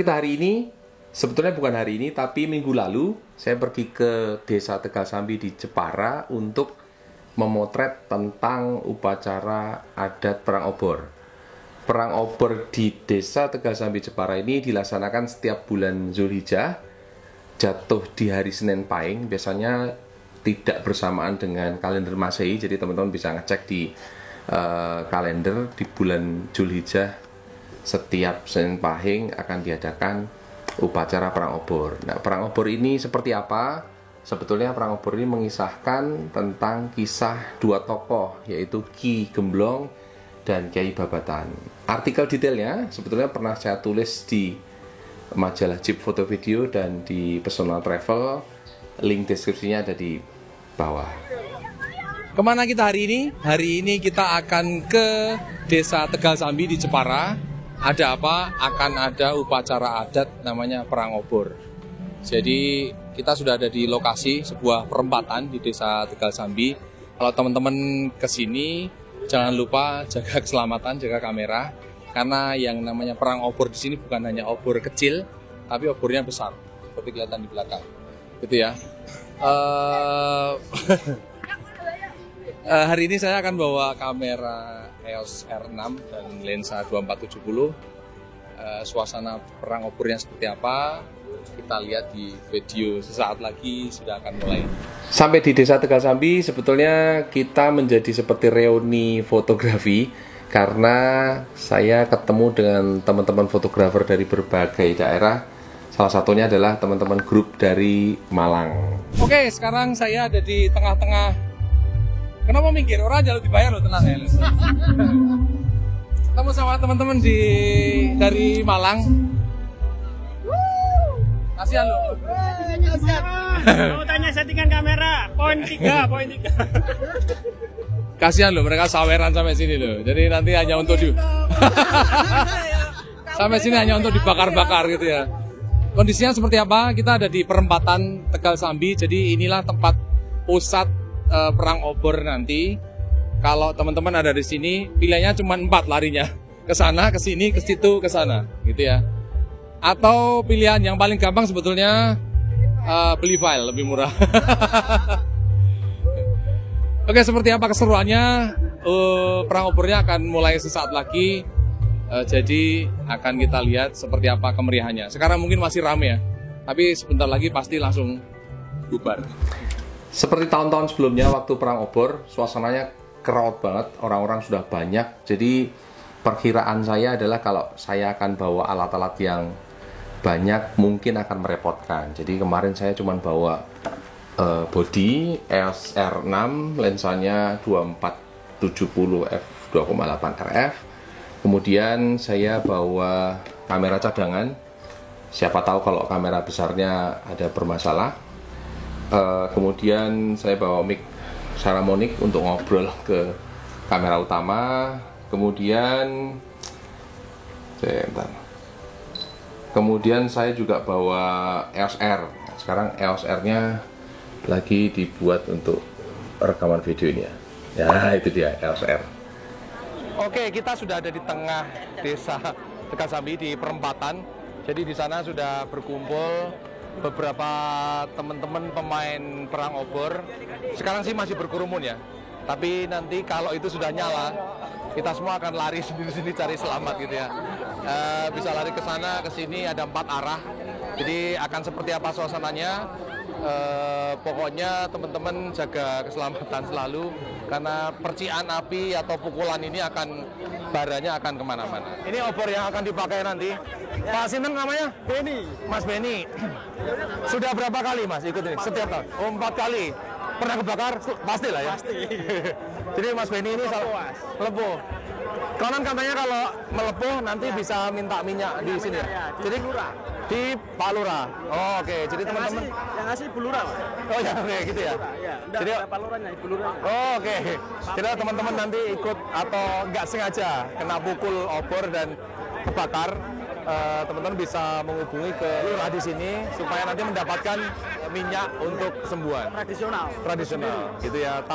kita hari ini, sebetulnya bukan hari ini, tapi minggu lalu saya pergi ke Desa Tegal Sambi di Jepara untuk memotret tentang upacara adat Perang Obor. Perang Obor di Desa Tegal Sambi Jepara ini dilaksanakan setiap bulan Zulhijjah, jatuh di hari Senin Pahing, biasanya tidak bersamaan dengan kalender Masehi, jadi teman-teman bisa ngecek di kalender di bulan Zulhijjah setiap Senin Pahing akan diadakan upacara Perang Obor. Nah, Perang Obor ini seperti apa? Sebetulnya Perang Obor ini mengisahkan tentang kisah dua tokoh, yaitu Ki Gemblong dan Kyai Babatan. Artikel detailnya sebetulnya pernah saya tulis di majalah Jeep Foto Video dan di Personal Travel. Link deskripsinya ada di bawah. Kemana kita hari ini? Hari ini kita akan ke Desa Tegal Sambi di Jepara. Ada apa? Akan ada upacara adat namanya Perang Obor. Jadi kita sudah ada di lokasi sebuah perempatan di Desa Tegal Sambi. Kalau teman-teman kesini, jangan lupa jaga keselamatan, jaga kamera. Karena yang namanya Perang Obor di sini bukan hanya obor kecil, tapi obornya besar. Seperti kelihatan di belakang. Gitu ya. Hari ini saya akan bawa kamera EOS R6 dan lensa 2470. Suasana Perang Obornya seperti apa? Kita lihat di video sesaat lagi sudah akan mulai. Sampai di Desa Tegal Sambi sebetulnya kita menjadi seperti reuni fotografi karena saya ketemu dengan teman-teman fotografer dari berbagai daerah. Salah satunya adalah teman-teman grup dari Malang. Oke, sekarang saya ada di tengah-tengah. Kenapa minggir? Orang aja lu dibayar lo, tenang ya. Ketemu sama teman-teman dari Malang. Kasihan lo. Mau tanya settingan kamera, poin 3. Kasihan lo, mereka saweran sampai sini loh. Jadi nanti hanya untuk sampai sini hanya untuk dibakar-bakar gitu ya. Kondisinya seperti apa? Kita ada di perempatan Tegal Sambi. Jadi inilah tempat pusat Perang Obor nanti. Kalau teman-teman ada di sini, pilihannya cuma 4 larinya. Ke sana, ke sini, ke situ, ke sana, gitu ya. Atau pilihan yang paling gampang sebetulnya beli file, lebih murah. Oke, seperti apa keseruannya? Perang Obornya akan mulai sesaat lagi. Jadi akan kita lihat seperti apa kemeriahannya. Sekarang mungkin masih rame ya, tapi sebentar lagi pasti langsung bubar. Seperti tahun-tahun sebelumnya waktu Perang Obor, suasananya crowd banget, orang-orang sudah banyak. Jadi perkiraan saya adalah kalau saya akan bawa alat-alat yang banyak mungkin akan merepotkan. Jadi kemarin saya cuma bawa body EOS R6, lensanya 2470 f2.8 RF. Kemudian saya bawa kamera cadangan. Siapa tahu kalau kamera besarnya ada bermasalah. Kemudian saya bawa mic Saramonic untuk ngobrol ke kamera utama. Kemudian saya juga bawa EOS R. Sekarang EOS R-nya lagi dibuat untuk rekaman video ini ya. Ya, itu dia EOS R. Oke, kita sudah ada di tengah Desa Tegal Sambi di perempatan. Jadi di sana sudah berkumpul beberapa teman-teman pemain Perang Obor. Sekarang sih masih berkerumun ya. Tapi nanti kalau itu sudah nyala, kita semua akan lari sendiri-sendiri cari selamat gitu ya. Bisa lari ke sana, ke sini, ada 4 arah. Jadi akan seperti apa suasananya? Pokoknya teman-teman jaga keselamatan selalu karena percikan api atau pukulan ini baranya akan kemana-mana. Ini obor yang akan dipakai nanti. Pak Sinten namanya? Beni. Mas Beni. Sudah berapa kali Mas ikut ini? Setiap tahun? Oh, 4 kali. Pernah kebakar? Pasti lah ya. Pasti. Jadi Mas Beni ini lepuh. Konon katanya kalau melepuh nanti bisa minta minyak di sini. Jadi lurah. Di Pak Lurah. Oh, oke. Jadi teman-teman yang ngasih Ibu Lurah. Oh ya, oke gitu ya. Iya, Jadi Pak Lurahnya Ibu Lurah. Oh, oke. Jadi teman-teman nanti ikut atau nggak sengaja kena pukul obor dan kebakar, teman-teman bisa menghubungi ke lurah di sini supaya nanti mendapatkan minyak untuk sembuhan tradisional gitu ya.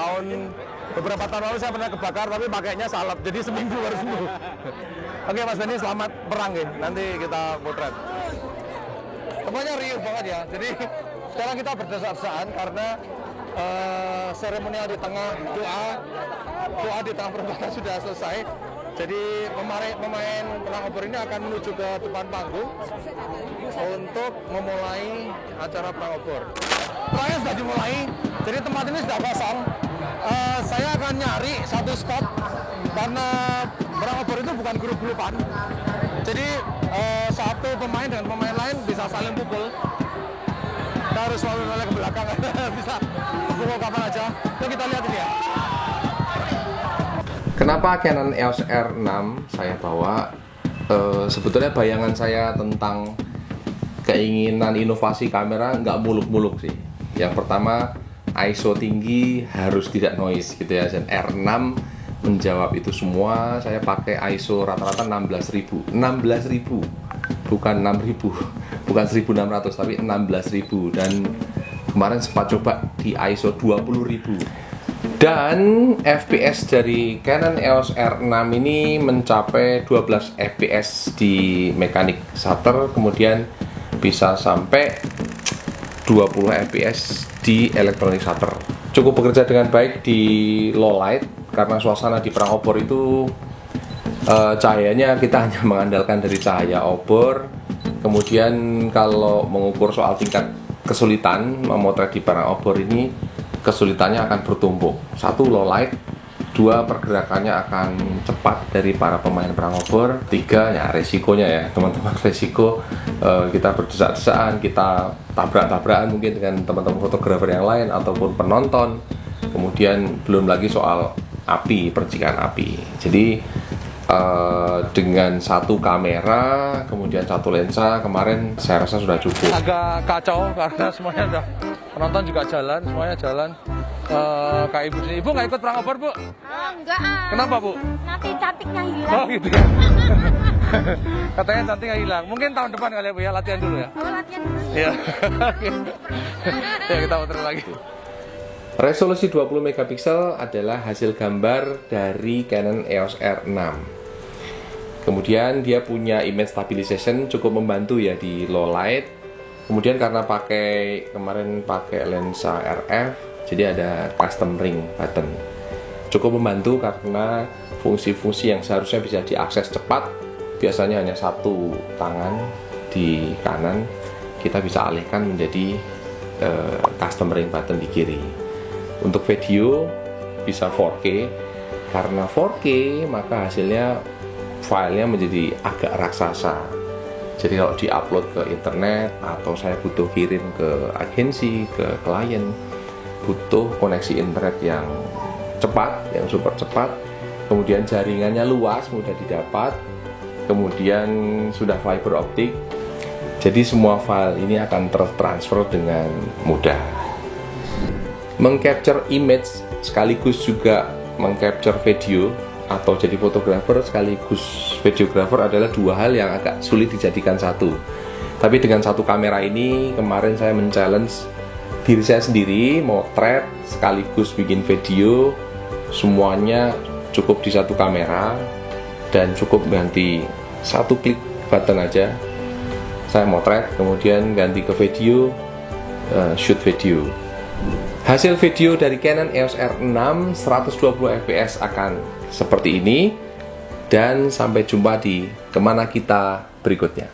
Beberapa tahun lalu saya pernah kebakar tapi pakainya salep, jadi seminggu baru sembuh. Oke Mas Benny, selamat perang ya, nanti kita potret. Semuanya riuh banget ya, jadi sekarang kita berdesak-desakan karena seremonial di tengah doa di tengah perempatan sudah selesai. Jadi pemain perang obor ini akan menuju ke depan panggung untuk memulai acara perang obor. Perangnya sudah dimulai, jadi tempat ini sudah kosong. Saya akan nyari satu spot karena perang obor itu bukan grup-grupan. Jadi satu pemain dengan pemain lain bisa saling pukul. Kita harus selalu noleh ke belakang, bisa pukul kapan aja. Yuk kita lihat ini ya. Kenapa Canon EOS R6 saya bawa? Sebetulnya bayangan saya tentang keinginan inovasi kamera nggak muluk-muluk sih. Yang pertama, ISO tinggi harus tidak noise gitu ya. Dan R6 menjawab itu semua. Saya pakai ISO rata-rata 16.000, bukan 6.000, bukan 1.600 tapi 16.000. Dan kemarin sempat coba di ISO 20.000. Dan FPS dari Canon EOS R6 ini mencapai 12 FPS di mechanic shutter, kemudian bisa sampai 20 FPS di electronic shutter. Cukup bekerja dengan baik di low light karena suasana di perang obor itu cahayanya kita hanya mengandalkan dari cahaya obor. Kemudian kalau mengukur soal tingkat kesulitan memotret di perang obor ini, kesulitannya akan bertumpuk. Satu, low light. Dua, pergerakannya akan cepat dari para pemain perang obor. Tiga, ya resikonya ya teman-teman, resiko kita berdesak-desakan, kita tabrak-tabrakan mungkin dengan teman-teman fotografer yang lain ataupun penonton. Kemudian belum lagi soal api, percikan api. Jadi dengan satu kamera kemudian satu lensa kemarin saya rasa sudah cukup. Agak kacau karena semuanya udah, penonton juga jalan, semuanya jalan. Kak Ibu sini, Ibu nggak ikut perang obor, Bu? Enggak. Kenapa, Bu? Nanti cantiknya hilang. Oh gitu ya. Katanya cantiknya hilang. Mungkin tahun depan kali ya, Bu ya, latihan dulu ya. Oh, latihan dulu. Iya. Ya kita putar lagi. Resolusi 20 megapiksel adalah hasil gambar dari Canon EOS R6. Kemudian dia punya image stabilization, cukup membantu ya di low light. Kemudian karena kemarin pakai lensa RF, jadi ada custom ring button. Cukup membantu karena fungsi-fungsi yang seharusnya bisa diakses cepat, biasanya hanya satu tangan di kanan, kita bisa alihkan menjadi custom ring button di kiri. Untuk video bisa 4K, karena 4K maka hasilnya filenya menjadi agak raksasa. Jadi kalau diupload ke internet atau saya butuh kirim ke agensi, ke klien, butuh koneksi internet yang cepat, yang super cepat, kemudian jaringannya luas, mudah didapat, kemudian sudah fiber optik, jadi semua file ini akan tertransfer dengan mudah. Mengcapture image sekaligus juga mengcapture video atau jadi fotografer sekaligus videografer adalah dua hal yang agak sulit dijadikan satu. Tapi dengan satu kamera ini kemarin saya men-challenge diri saya sendiri, motret sekaligus bikin video, semuanya cukup di satu kamera dan cukup ganti satu klik button aja. Saya motret, kemudian ganti ke video, shoot video. Hasil video dari Canon EOS R6 120 fps akan seperti ini. Dan sampai jumpa di Kemana Kita berikutnya.